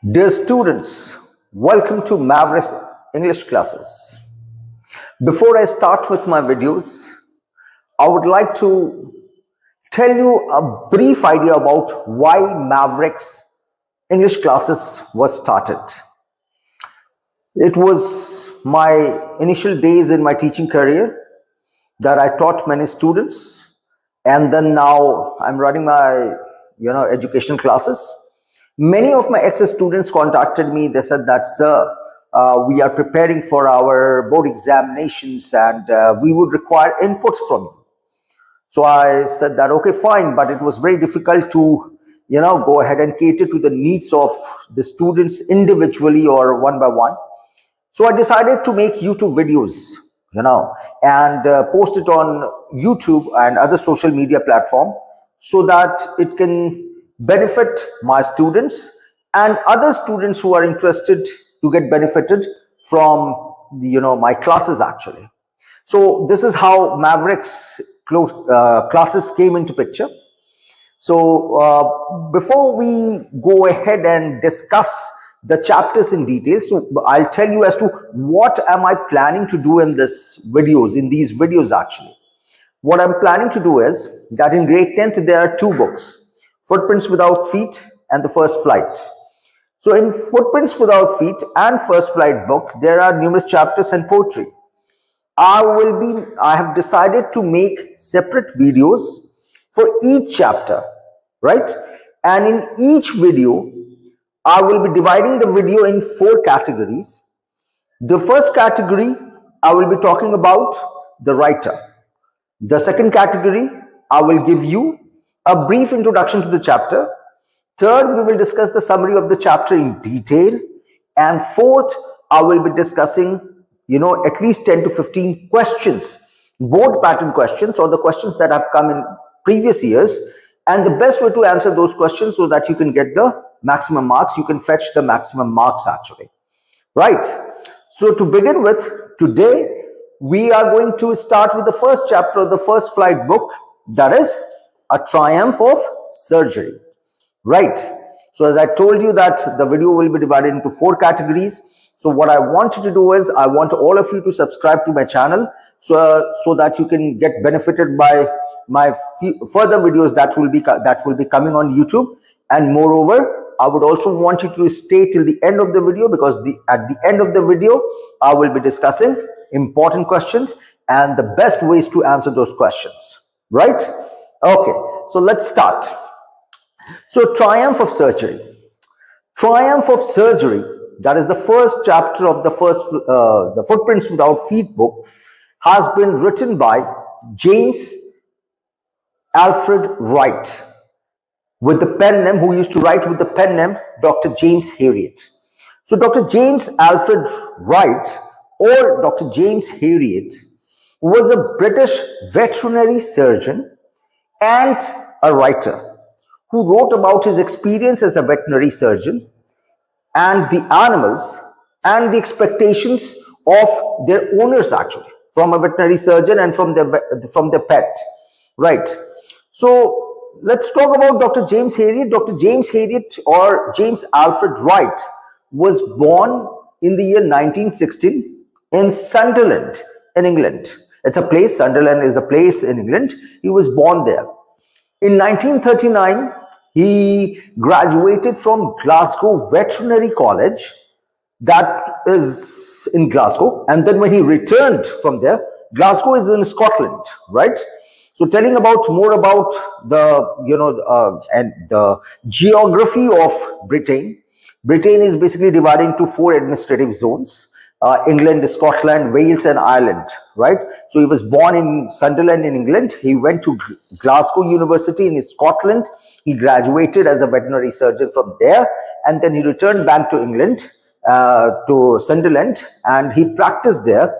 Dear students, welcome to Mavericks English classes. Before I start with my videos, I would like to tell you a brief idea about why Mavericks English classes was started. It was my initial days in my teaching career that I taught many students, and then now I'm running my education classes. Many of my ex-students contacted me. They said that, sir, we are preparing for our board examinations and we would require inputs from you. So I said that, okay, fine, but it was very difficult to, go ahead and cater to the needs of the students individually or one by one. So I decided to make YouTube videos, and post it on YouTube and other social media platform so that it can benefit my students and other students who are interested to get benefited from my classes actually. So this is how Mavericks classes came into picture. So before we go ahead and discuss the chapters in detail, so I'll tell you as to what am I planning to do in these videos actually. What I'm planning to do is that in grade 10th there are two books, Footprints Without Feet and The First Flight. So in Footprints Without Feet and First Flight book, there are numerous chapters and poetry. I have decided to make separate videos for each chapter, right? And in each video, I will be dividing the video in 4 categories. The first category, I will be talking about the writer. The second category, I will give you a brief introduction to the chapter. Third, we will discuss the summary of the chapter in detail. And fourth, I will be discussing, at least 10 to 15 questions, board pattern questions or the questions that have come in previous years, and the best way to answer those questions so that you can get the maximum marks, you can fetch the maximum marks actually, right? So to begin with, today, we are going to start with the first chapter of the First Flight book, that is A Triumph of Surgery, right? So as I told you that the video will be divided into 4 categories. So what I want you to do is I want all of you to subscribe to my channel so that you can get benefited by my further videos that will be coming on YouTube. And moreover, I would also want you to stay till the end of the video, because at the end of the video, I will be discussing important questions and the best ways to answer those questions, right? Okay, so let's start. So Triumph of Surgery. Triumph of Surgery, that is the first chapter of the Footprints Without Feet book, has been written by James Alfred Wright, with the pen name, who used to write with the pen name Dr. James Herriot. So Dr. James Alfred Wright, or Dr. James Herriot, was a British veterinary surgeon and a writer who wrote about his experience as a veterinary surgeon and the animals and the expectations of their owners actually, from a veterinary surgeon and from their pet, right? So let's talk about Dr. James Herriot. Dr. James Herriot, or James Alfred Wright, was born in the year 1916 in Sunderland in England. It's a place, Sunderland is a place in England. He was born there. In 1939, he graduated from Glasgow Veterinary College, that is in Glasgow. And then when he returned from there, Glasgow is in Scotland, right? So telling more about the geography of Britain. Britain is basically divided into 4 administrative zones. England, Scotland, Wales and Ireland, right? So he was born in Sunderland in England. He went to Glasgow University in Scotland. He graduated as a veterinary surgeon from there, and then he returned back to England, to Sunderland, and he practiced there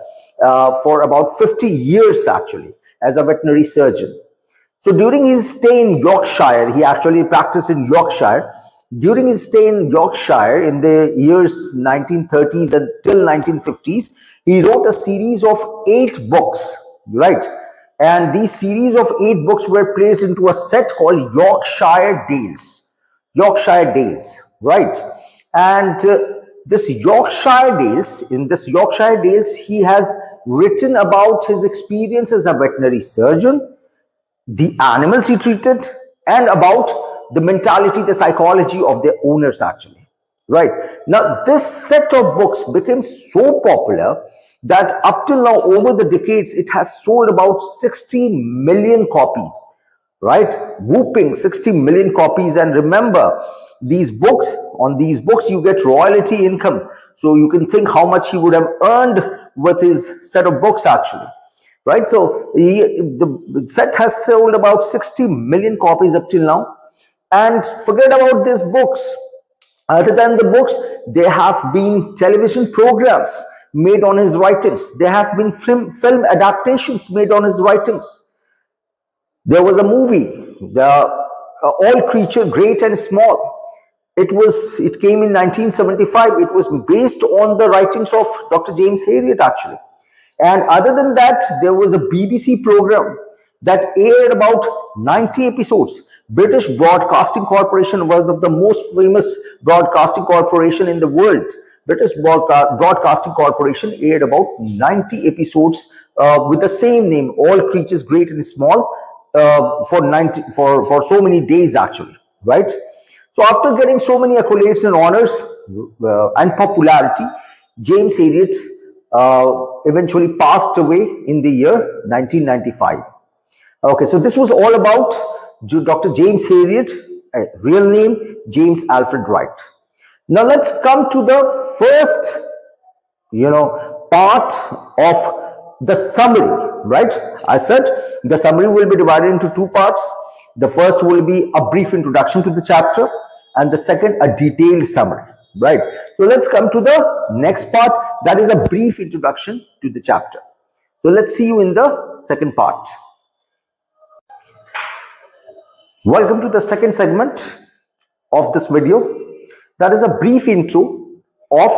for about 50 years actually as a veterinary surgeon. So during his stay in Yorkshire, he actually practiced in Yorkshire. During his stay in Yorkshire in the years 1930s until 1950s, he wrote a series of 8 books, right? And these series of 8 books were placed into a set called Yorkshire Dales, right? And this Yorkshire Dales, in this Yorkshire Dales, he has written about his experience as a veterinary surgeon, the animals he treated, and about the mentality, the psychology of their owners actually. Right. Now, this set of books became so popular that up till now, over the decades, it has sold about 60 million copies. Right? Whooping 60 million copies. And remember, on these books, you get royalty income. So you can think how much he would have earned with his set of books actually. Right? So the set has sold about 60 million copies up till now. And forget about these books. Other than the books, there have been television programs made on his writings. There have been film adaptations made on his writings. There was a movie, All Creature Great and Small. It came in 1975. It was based on the writings of Dr. James Herriot actually. And other than that, there was a BBC program that aired about 90 episodes. British Broadcasting Corporation, one of the most famous broadcasting corporation in the world. British Broadcasting Corporation aired about 90 episodes with the same name, All Creatures Great and Small, for so many days actually, right? So after getting so many accolades and honors and popularity, James Herriot eventually passed away in the year 1995. Okay, so this was all about Dr. James Herriot, real name James Alfred Wright. Now let's come to the first, part of the summary, right? I said the summary will be divided into two parts. The first will be a brief introduction to the chapter, and the second a detailed summary, right? So let's come to the next part, that is a brief introduction to the chapter. So let's see you in the second part. Welcome to the second segment of this video. That is a brief intro of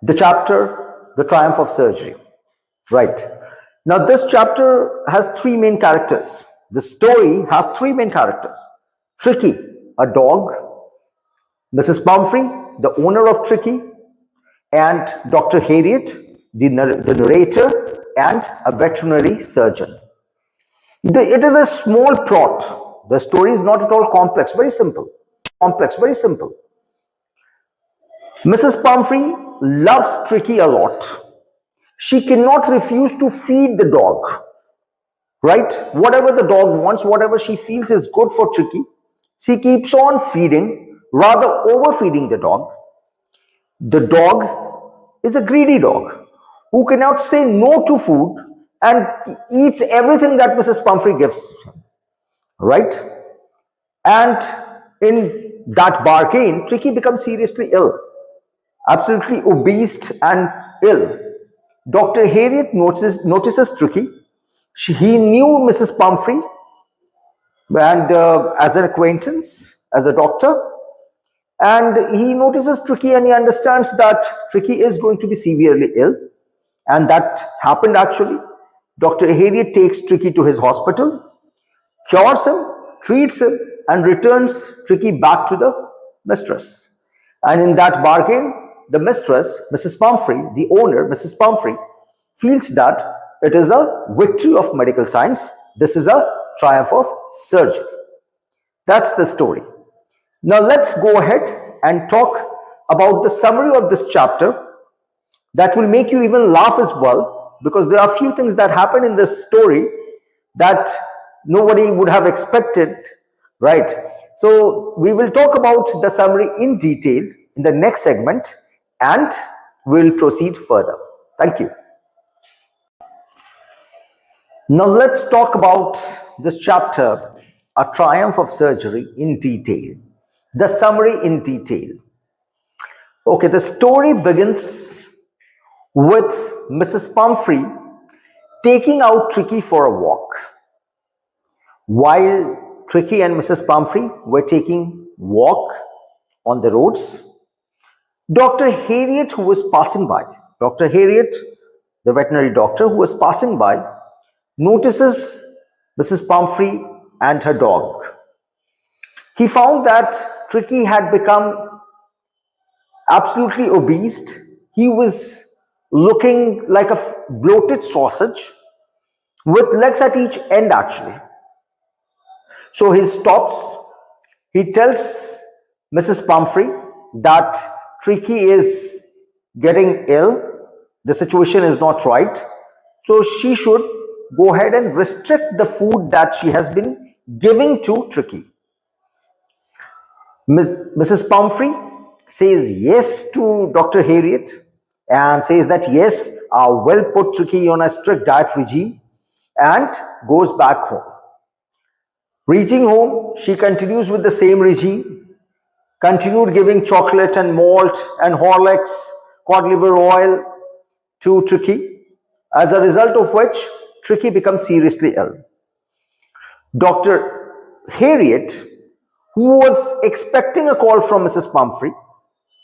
the chapter, The Triumph of Surgery. Right. Now this chapter has three main characters. The story has three main characters. Tricky, a dog, Mrs. Pumphrey, the owner of Tricky, and Dr. Herriot, the narrator, and a veterinary surgeon. It is a small plot. The story is not at all complex, very simple. Mrs. Pumphrey loves Tricky a lot. She cannot refuse to feed the dog, right? Whatever the dog wants, whatever she feels is good for Tricky, she keeps on feeding, rather overfeeding the dog. The dog is a greedy dog who cannot say no to food and eats everything that Mrs. Pumphrey gives him, right? And in that bargain, Tricky becomes seriously ill, absolutely obese and ill. Dr. Herriot notices Tricky. He knew Mrs. Pumphrey and as an acquaintance, as a doctor, and he notices Tricky and he understands that Tricky is going to be severely ill, and that happened actually. Dr. Herriot takes Tricky to his hospital, cures him, treats him, and returns Tricky back to the mistress. And in that bargain, the mistress, Mrs. Pumphrey, the owner, Mrs. Pumphrey, feels that it is a victory of medical science. This is a triumph of surgery. That's the story. Now let's go ahead and talk about the summary of this chapter that will make you even laugh as well, because there are a few things that happen in this story that nobody would have expected, right? So we will talk about the summary in detail in the next segment, and we'll proceed further. Thank you. Now let's talk about this chapter, A Triumph of Surgery, in detail. The summary in detail. Okay, the story begins with Mrs. Pumphrey taking out Tricky for a walk. While Tricky and Mrs. Pumphrey were taking walk on the roads, Dr. Herriot, who was passing by, Dr. Herriot, the veterinary doctor who was passing by, notices Mrs. Pumphrey and her dog. He found that Tricky had become absolutely obese. He was looking like a bloated sausage with legs at each end actually. So he stops. He tells Mrs. Pumphrey that Tricky is getting ill. The situation is not right. So she should go ahead and restrict the food that she has been giving to Tricky. Mrs. Pumphrey says yes to Dr. Harriet and says that yes, I will put Tricky on a strict diet regime, and goes back home. Reaching home, she continues with the same regime, continued giving chocolate and malt and Horlicks, cod liver oil to Tricky, as a result of which Tricky becomes seriously ill. Dr. Harriet, who was expecting a call from Mrs. Pumphrey,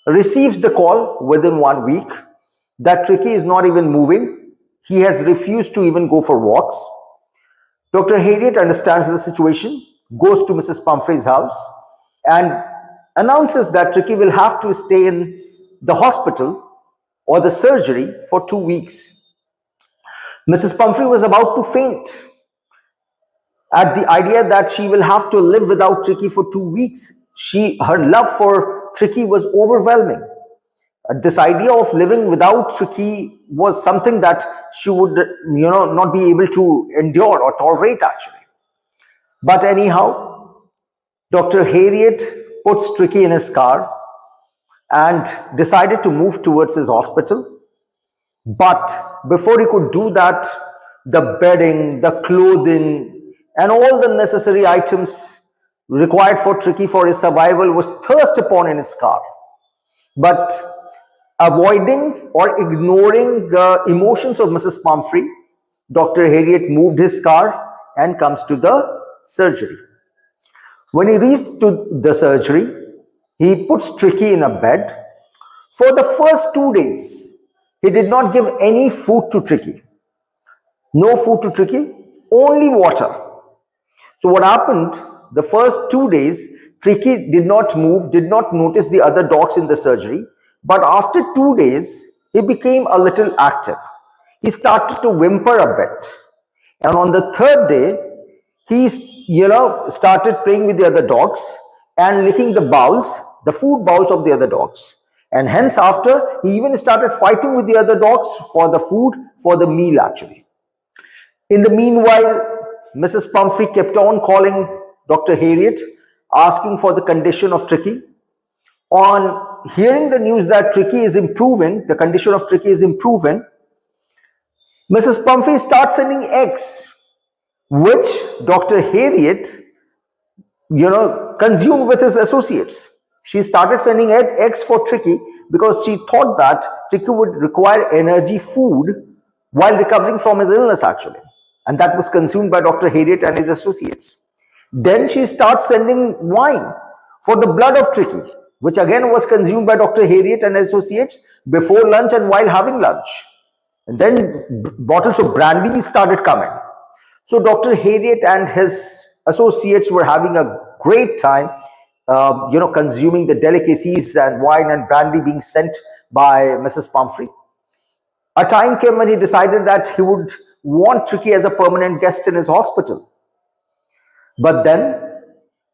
receives the call within 1 week that Tricky is not even moving. He has refused to even go for walks. Dr. Harriet understands the situation, goes to Mrs. Pumphrey's house and announces that Tricky will have to stay in the hospital or the surgery for 2 weeks. Mrs. Pumphrey was about to faint at the idea that she will have to live without Tricky for 2 weeks. Her love for Tricky was overwhelming. This idea of living without Tricky was something that she would, not be able to endure or tolerate actually. But anyhow, Dr. Harriet puts Tricky in his car and decided to move towards his hospital. But before he could do that, the bedding, the clothing, and all the necessary items required for Tricky for his survival was thrust upon in his car. But avoiding or ignoring the emotions of Mrs. Pumphrey, Dr. Harriet moved his car and comes to the surgery. When he reached to the surgery, he puts Tricky in a bed. For the first 2 days, he did not give any food to Tricky. No food to Tricky, only water. So what happened, the first 2 days, Tricky did not move, did not notice the other dogs in the surgery. But after 2 days, he became a little active. He started to whimper a bit. And on the third day, he, started playing with the other dogs and licking the bowls, the food bowls of the other dogs. And hence after, he even started fighting with the other dogs for the food, for the meal actually. In the meanwhile, Mrs. Pumphrey kept on calling Dr. Harriet, asking for the condition of Tricky. On hearing the news that Tricky is improving, the condition of Tricky is improving, Mrs. Pumphrey starts sending eggs, which Dr. Harriet, consumed with his associates. She started sending eggs for Tricky because she thought that Tricky would require energy food while recovering from his illness actually. And that was consumed by Dr. Harriet and his associates. Then she starts sending wine for the blood of Tricky, which again was consumed by Dr. Harriet and associates before lunch and while having lunch. And then bottles of brandy started coming. So Dr. Harriet and his associates were having a great time, consuming the delicacies and wine and brandy being sent by Mrs. Pumphrey. A time came when he decided that he would want Tricky as a permanent guest in his hospital. But then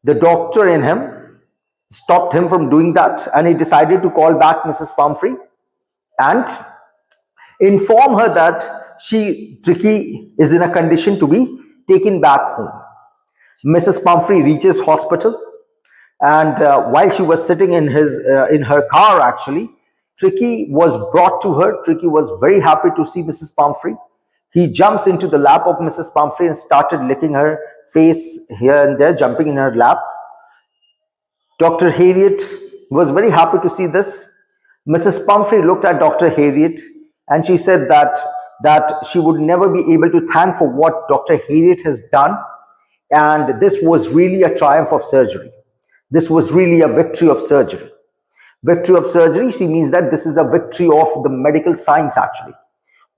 the doctor in him stopped him from doing that, and he decided to call back Mrs. Pumphrey and inform her that Tricky is in a condition to be taken back home. Mrs. Pumphrey reaches hospital, and while she was sitting in her car actually, Tricky was brought to her. Tricky was very happy to see Mrs. Pumphrey. He jumps into the lap of Mrs. Pumphrey and started licking her face here and there, jumping in her lap. Dr. Harriet was very happy to see this. Mrs. Pumphrey looked at Dr. Harriet and she said that she would never be able to thank for what Dr. Harriet has done. And this was really a triumph of surgery. This was really a victory of surgery. Victory of surgery, she means that this is a victory of the medical science actually,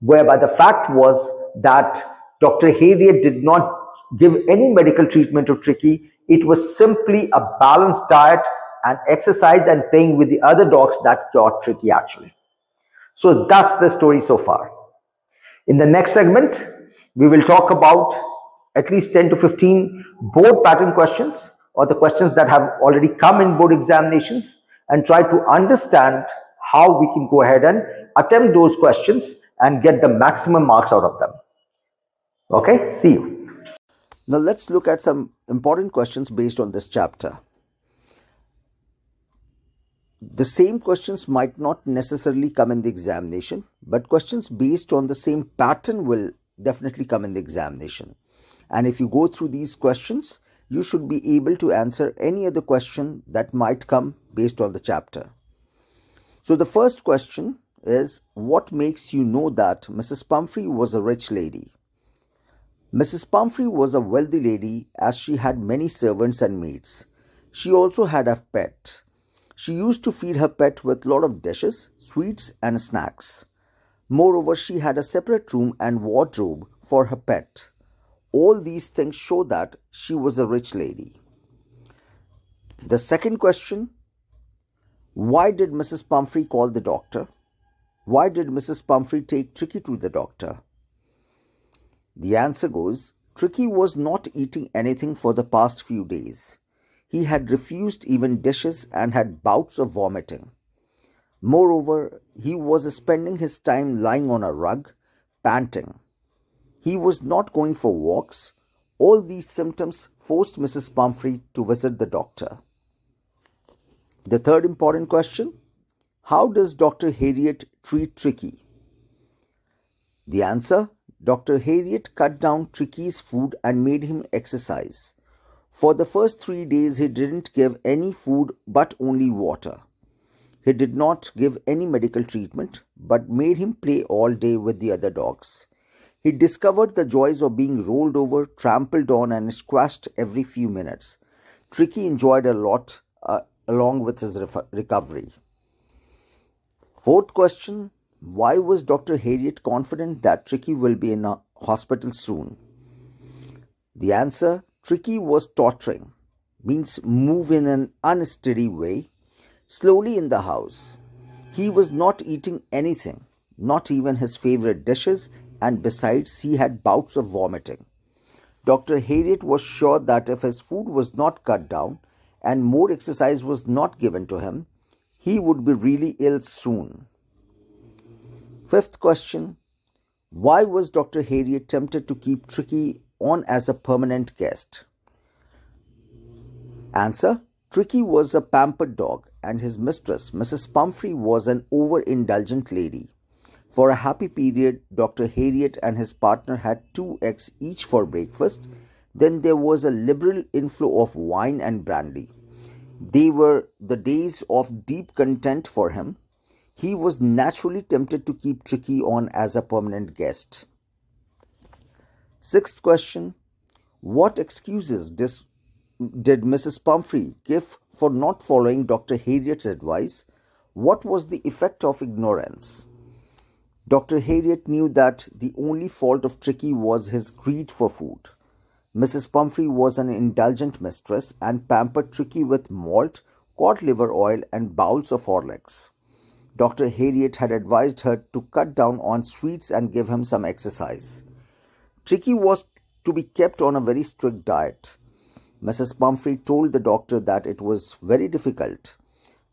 whereby the fact was that Dr. Harriet did not give any medical treatment to Tricky. It was simply a balanced diet, and exercise and playing with the other dogs that cured Tricky actually. So that's the story so far. In the next segment, we will talk about at least 10 to 15 board pattern questions, or the questions that have already come in board examinations, and try to understand how we can go ahead and attempt those questions and get the maximum marks out of them. Okay, see you. Now let's look at some important questions based on this chapter. The same questions might not necessarily come in the examination, but questions based on the same pattern will definitely come in the examination. And if you go through these questions, you should be able to answer any other question that might come based on the chapter. So the first question is, what makes you know that Mrs. Pumphrey was a rich lady? Mrs. Pumphrey was a wealthy lady as she had many servants and maids. She also had a pet. She used to feed her pet with a lot of dishes, sweets and snacks. Moreover, she had a separate room and wardrobe for her pet. All these things show that she was a rich lady. The second question, why did Mrs. Pumphrey call the doctor? Why did Mrs. Pumphrey take Tricky to the doctor? The answer goes, Tricky was not eating anything for the past few days. He had refused even dishes and had bouts of vomiting. Moreover, he was spending his time lying on a rug, panting. He was not going for walks. All these symptoms forced Mrs. Pumphrey to visit the doctor. The third important question, how does Dr. Harriet treat Tricky? The answer, Dr. Harriet cut down Tricky's food and made him exercise. For the first 3 days, he didn't give any food but only water. He did not give any medical treatment but made him play all day with the other dogs. He discovered the joys of being rolled over, trampled on and squashed every few minutes. Tricky enjoyed a lot along with his recovery. Fourth question, why was Dr. Harriet confident that Tricky will be in a hospital soon? The answer, Tricky was tottering, means move in an unsteady way, slowly in the house. He was not eating anything, not even his favorite dishes, and besides he had bouts of vomiting. Dr. Harriet was sure that if his food was not cut down and more exercise was not given to him, he would be really ill soon. Fifth question, why was Dr. Harriet tempted to keep Tricky on as a permanent guest? Answer, Tricky was a pampered dog and his mistress, Mrs. Pumphrey, was an overindulgent lady. For a happy period, Dr. Harriet and his partner had 2 eggs each for breakfast. Then there was a liberal inflow of wine and brandy. They were the days of deep content for him. He was naturally tempted to keep Tricky on as a permanent guest. Sixth question, what excuses did Mrs. Pumphrey give for not following Dr. Harriet's advice? What was the effect of ignorance? Dr. Harriet knew that the only fault of Tricky was his greed for food. Mrs. Pumphrey was an indulgent mistress and pampered Tricky with malt, cod liver oil and bowls of Horlicks. Dr. Harriet had advised her to cut down on sweets and give him some exercise. Tricky was to be kept on a very strict diet. Mrs. Pumphrey told the doctor that it was very difficult.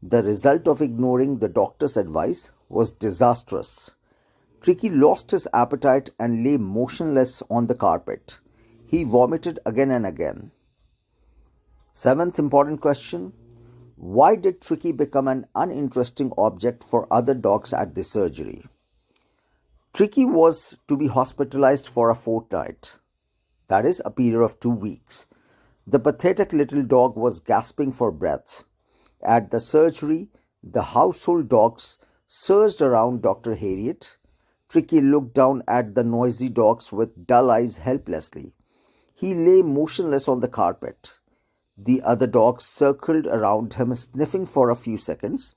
The result of ignoring the doctor's advice was disastrous. Tricky lost his appetite and lay motionless on the carpet. He vomited again and again. Seventh important question, why did Tricky become an uninteresting object for other dogs at the surgery? Tricky was to be hospitalized for a fortnight, that is, a period of 2 weeks. The pathetic little dog was gasping for breath. At the surgery, the household dogs surged around Dr. Harriet. Tricky looked down at the noisy dogs with dull eyes helplessly. He lay motionless on the carpet. The other dogs circled around him, sniffing for a few seconds.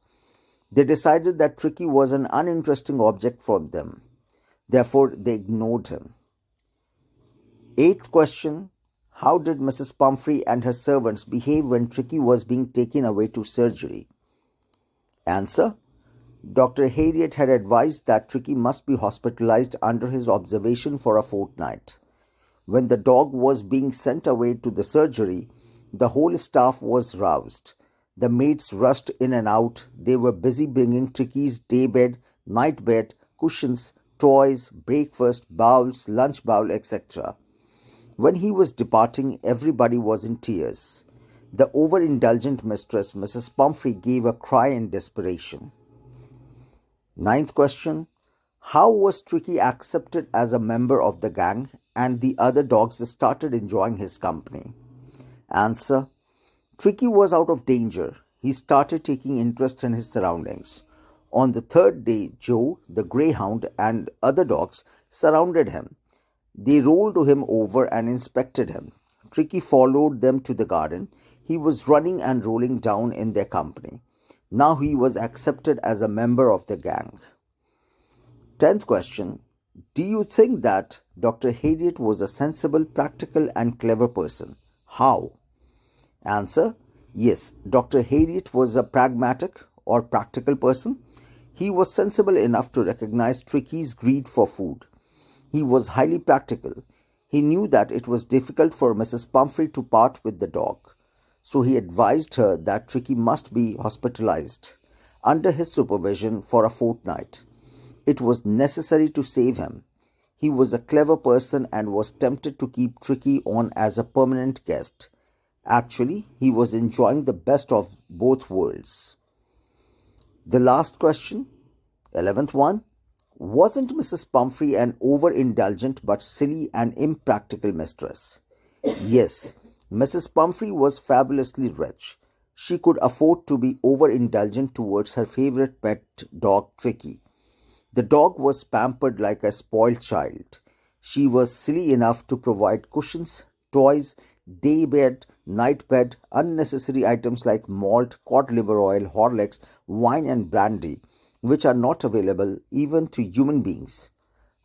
They decided that Tricky was an uninteresting object for them. Therefore, they ignored him. Eighth question, How did Mrs. Pumphrey and her servants behave when Tricky was being taken away to surgery? Answer. Dr. Harriet had advised that Tricky must be hospitalized under his observation for a fortnight. When the dog was being sent away to the surgery, the whole staff was roused. The maids rushed in and out. They were busy bringing Tricky's day bed, night bed, cushions, toys, breakfast, bowls, lunch bowl, etc. When he was departing, everybody was in tears. The overindulgent mistress, Mrs. Pumphrey, gave a cry in desperation. Ninth question. How was Tricky accepted as a member of the gang and the other dogs started enjoying his company? Answer. Tricky was out of danger. He started taking interest in his surroundings. On the third day, Joe, the greyhound, and other dogs surrounded him. They rolled him over and inspected him. Tricky followed them to the garden. He was running and rolling down in their company. Now he was accepted as a member of the gang. 10th question. Do you think that Dr. Harriet was a sensible, practical and clever person? How? Answer. Yes, Dr. Harriet was a pragmatic or practical person. He was sensible enough to recognize Tricky's greed for food. He was highly practical. He knew that it was difficult for Mrs. Pumphrey to part with the dog. So he advised her that Tricky must be hospitalized under his supervision for a fortnight. It was necessary to save him. He was a clever person and was tempted to keep Tricky on as a permanent guest. Actually, he was enjoying the best of both worlds. The last question, 11th one. Wasn't Mrs. Pumphrey an overindulgent but silly and impractical mistress? Yes, Mrs. Pumphrey was fabulously rich. She could afford to be overindulgent towards her favorite pet dog, Tricky. The dog was pampered like a spoiled child. She was silly enough to provide cushions, toys, day bed, night bed, unnecessary items like malt, cod liver oil, Horlicks, wine and brandy, which are not available even to human beings.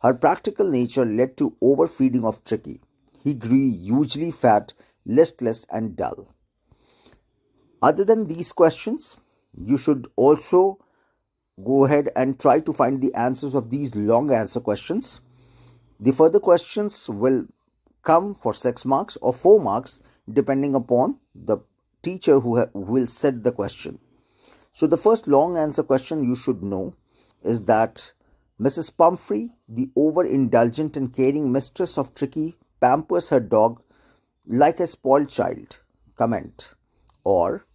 Her practical nature led to overfeeding of Tricky. He grew hugely fat, listless and dull. Other than these questions, you should also go ahead and try to find the answers of these long answer questions. The further questions will come for 6 marks or 4 marks depending upon the teacher who will set the question. So the first long answer question you should know is that Mrs. Pumphrey, the overindulgent and caring mistress of Tricky, pampers her dog like a spoiled child. Comment. Or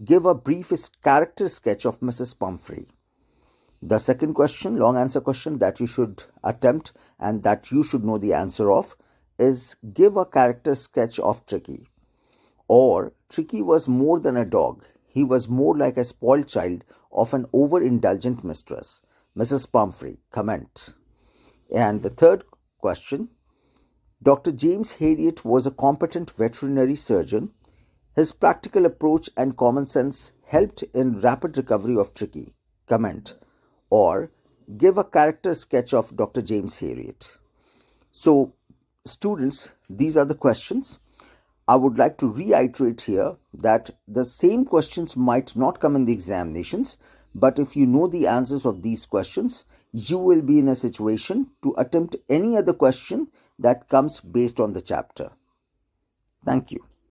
give a brief character sketch of Mrs. Pumphrey. The second question, long answer question that you should attempt and that you should know the answer of is give a character sketch of Tricky. Or Tricky was more than a dog. He was more like a spoiled child of an overindulgent mistress. Mrs. Pumphrey. Comment. And the third question, Dr. James Harriet was a competent veterinary surgeon. His practical approach and common sense helped in rapid recovery of Tricky. Comment. Or give a character sketch of Dr. James Harriet. So, students, these are the questions. I would like to reiterate here that the same questions might not come in the examinations, but if you know the answers of these questions, you will be in a situation to attempt any other question that comes based on the chapter. Thank you.